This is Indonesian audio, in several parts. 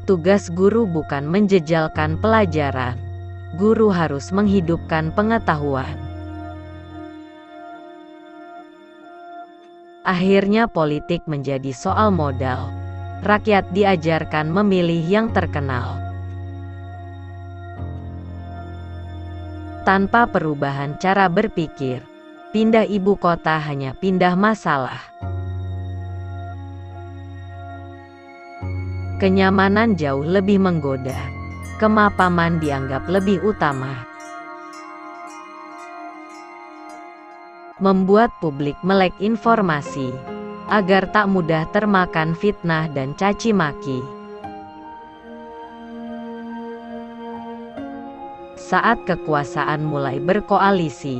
Tugas guru bukan menjejalkan pelajaran. Guru harus menghidupkan pengetahuan. Akhirnya politik menjadi soal modal. Rakyat diajarkan memilih yang terkenal. Tanpa perubahan cara berpikir, pindah ibu kota hanya pindah masalah. Kenyamanan jauh lebih menggoda. Kemapanan dianggap lebih utama. Membuat publik melek informasi, agar tak mudah termakan fitnah dan caci maki. Saat kekuasaan mulai berkoalisi,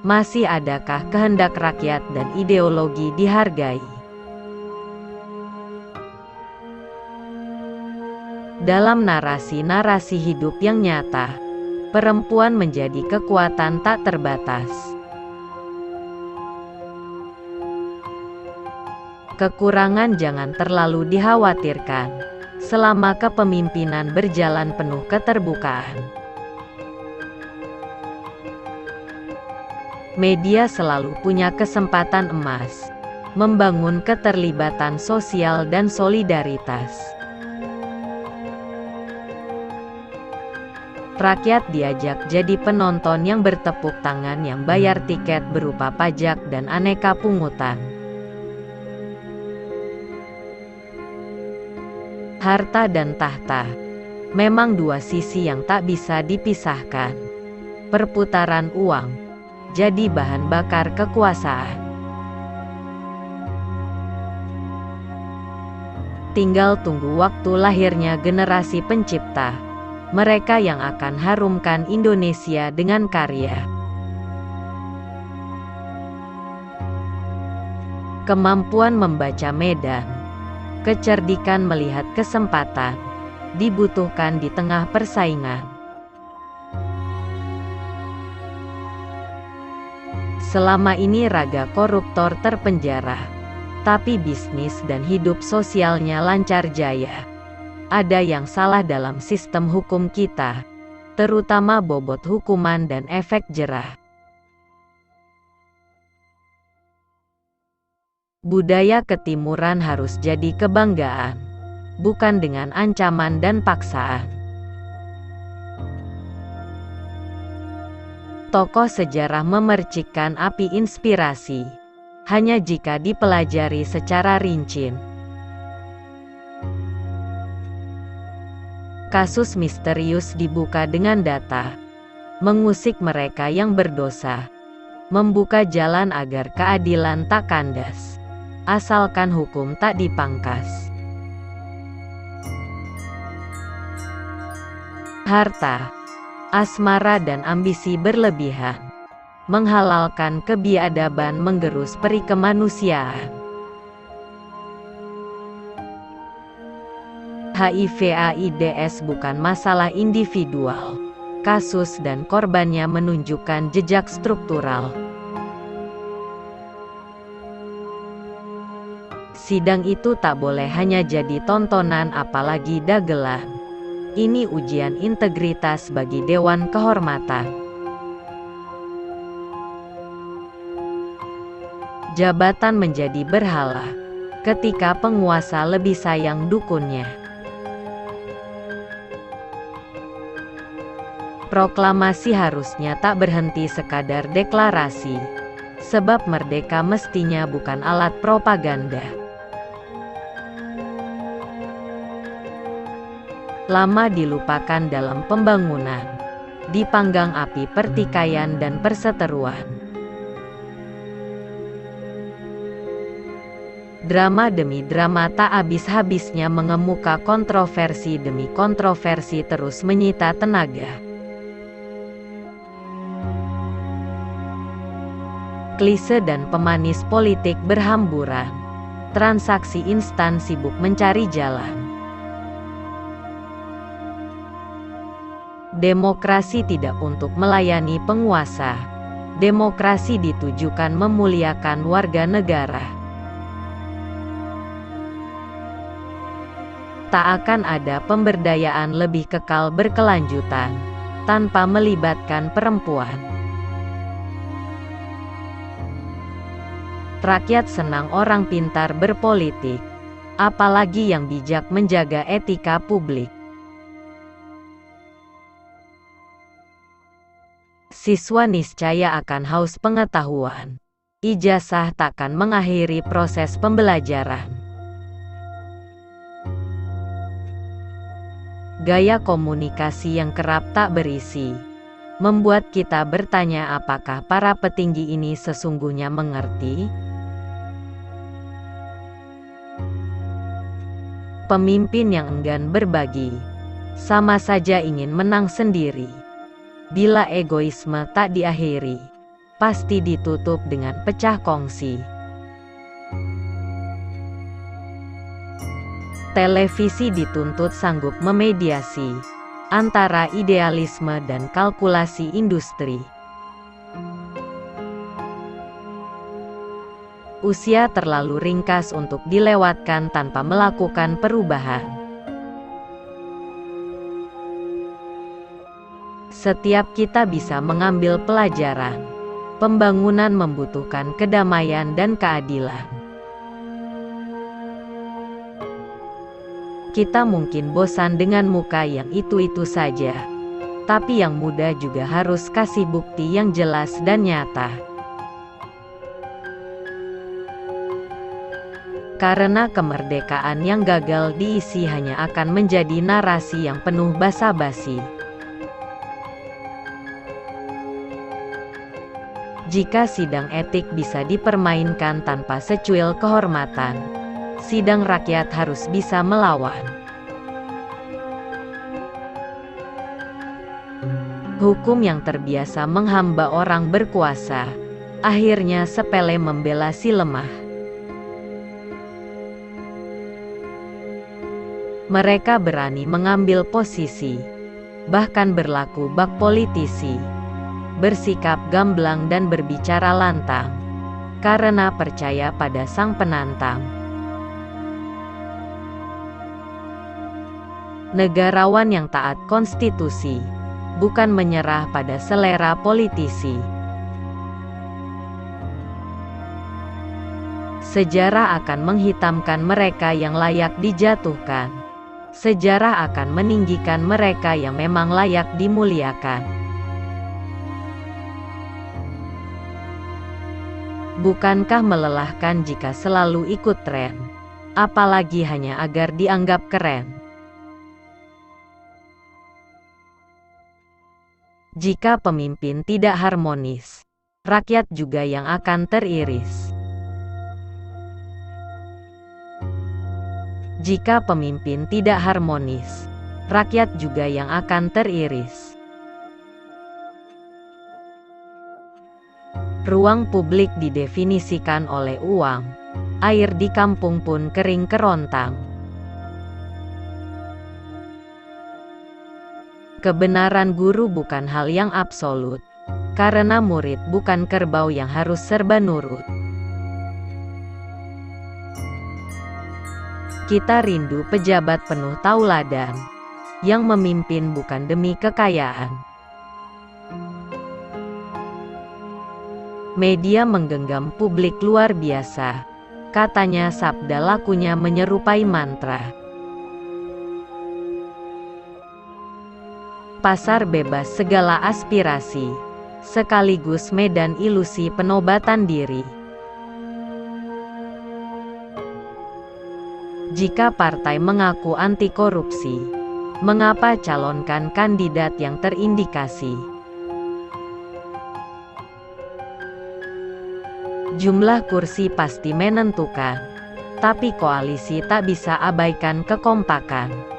masih adakah kehendak rakyat dan ideologi dihargai? Dalam narasi-narasi hidup yang nyata, perempuan menjadi kekuatan tak terbatas. Kekurangan jangan terlalu dikhawatirkan, selama kepemimpinan berjalan penuh keterbukaan. Media selalu punya kesempatan emas, membangun keterlibatan sosial dan solidaritas. Rakyat diajak jadi penonton yang bertepuk tangan yang bayar tiket berupa pajak dan aneka pungutan. Harta dan tahta memang dua sisi yang tak bisa dipisahkan. Perputaran uang jadi bahan bakar kekuasaan. Tinggal tunggu waktu lahirnya generasi pencipta, mereka yang akan harumkan Indonesia dengan karya. Kemampuan membaca medan, kecerdikan melihat kesempatan, dibutuhkan di tengah persaingan. Selama ini raga koruptor terpenjara, tapi bisnis dan hidup sosialnya lancar jaya. Ada yang salah dalam sistem hukum kita, terutama bobot hukuman dan efek jera. Budaya ketimuran harus jadi kebanggaan, bukan dengan ancaman dan paksaan. Tokoh sejarah memercikkan api inspirasi, hanya jika dipelajari secara rinci. Kasus misterius dibuka dengan data, mengusik mereka yang berdosa, membuka jalan agar keadilan tak kandas. Asalkan hukum tak dipangkas. Harta, asmara dan ambisi berlebihan, menghalalkan kebiadaban menggerus peri kemanusiaan. HIV/AIDS bukan masalah individual. Kasus dan korbannya menunjukkan jejak struktural. Sidang itu tak boleh hanya jadi tontonan apalagi dagelan. Ini ujian integritas bagi Dewan Kehormatan. Jabatan menjadi berhala ketika penguasa lebih sayang dukunnya. Proklamasi harusnya tak berhenti sekadar deklarasi, sebab merdeka mestinya bukan alat propaganda. Lama dilupakan dalam pembangunan, dipanggang api pertikaian dan perseteruan. Drama demi drama tak habis-habisnya mengemuka, kontroversi demi kontroversi terus menyita tenaga. Klise dan pemanis politik berhamburan, transaksi instan sibuk mencari jalan. Demokrasi tidak untuk melayani penguasa. Demokrasi ditujukan memuliakan warga negara. Tak akan ada pemberdayaan lebih kekal berkelanjutan tanpa melibatkan perempuan. Rakyat senang orang pintar berpolitik, apalagi yang bijak menjaga etika publik. Siswa niscaya akan haus pengetahuan. Ijazah takkan mengakhiri proses pembelajaran. Gaya komunikasi yang kerap tak berisi membuat kita bertanya, apakah para petinggi ini sesungguhnya mengerti? Pemimpin yang enggan berbagi sama saja ingin menang sendiri. Bila egoisme tak diakhiri, pasti ditutup dengan pecah kongsi. Televisi dituntut sanggup memediasi antara idealisme dan kalkulasi industri. Usia terlalu ringkas untuk dilewatkan tanpa melakukan perubahan. Setiap kita bisa mengambil pelajaran. Pembangunan membutuhkan kedamaian dan keadilan. Kita mungkin bosan dengan muka yang itu-itu saja, tapi yang muda juga harus kasih bukti yang jelas dan nyata. Karena kemerdekaan yang gagal diisi hanya akan menjadi narasi yang penuh basa-basi. Jika sidang etik bisa dipermainkan tanpa secuil kehormatan, sidang rakyat harus bisa melawan. Hukum yang terbiasa menghamba orang berkuasa, akhirnya sepele membela si lemah. Mereka berani mengambil posisi, bahkan berlaku bak politisi, bersikap gamblang dan berbicara lantang, karena percaya pada sang penantang. Negarawan yang taat konstitusi, bukan menyerah pada selera politisi. Sejarah akan menghitamkan mereka yang layak dijatuhkan. Sejarah akan meninggikan mereka yang memang layak dimuliakan. Bukankah melelahkan jika selalu ikut tren, apalagi hanya agar dianggap keren? Jika pemimpin tidak harmonis, rakyat juga yang akan teriris. Jika pemimpin tidak harmonis, rakyat juga yang akan teriris. Ruang publik didefinisikan oleh uang, air di kampung pun kering kerontang. Kebenaran guru bukan hal yang absolut, karena murid bukan kerbau yang harus serba nurut. Kita rindu pejabat penuh tauladan, yang memimpin bukan demi kekayaan. Media menggenggam publik luar biasa, katanya sabda lakunya menyerupai mantra. Pasar bebas segala aspirasi, sekaligus medan ilusi penobatan diri. Jika partai mengaku anti korupsi, mengapa calonkan kandidat yang terindikasi? Jumlah kursi pasti menentukan, tapi koalisi tak bisa abaikan kekompakan.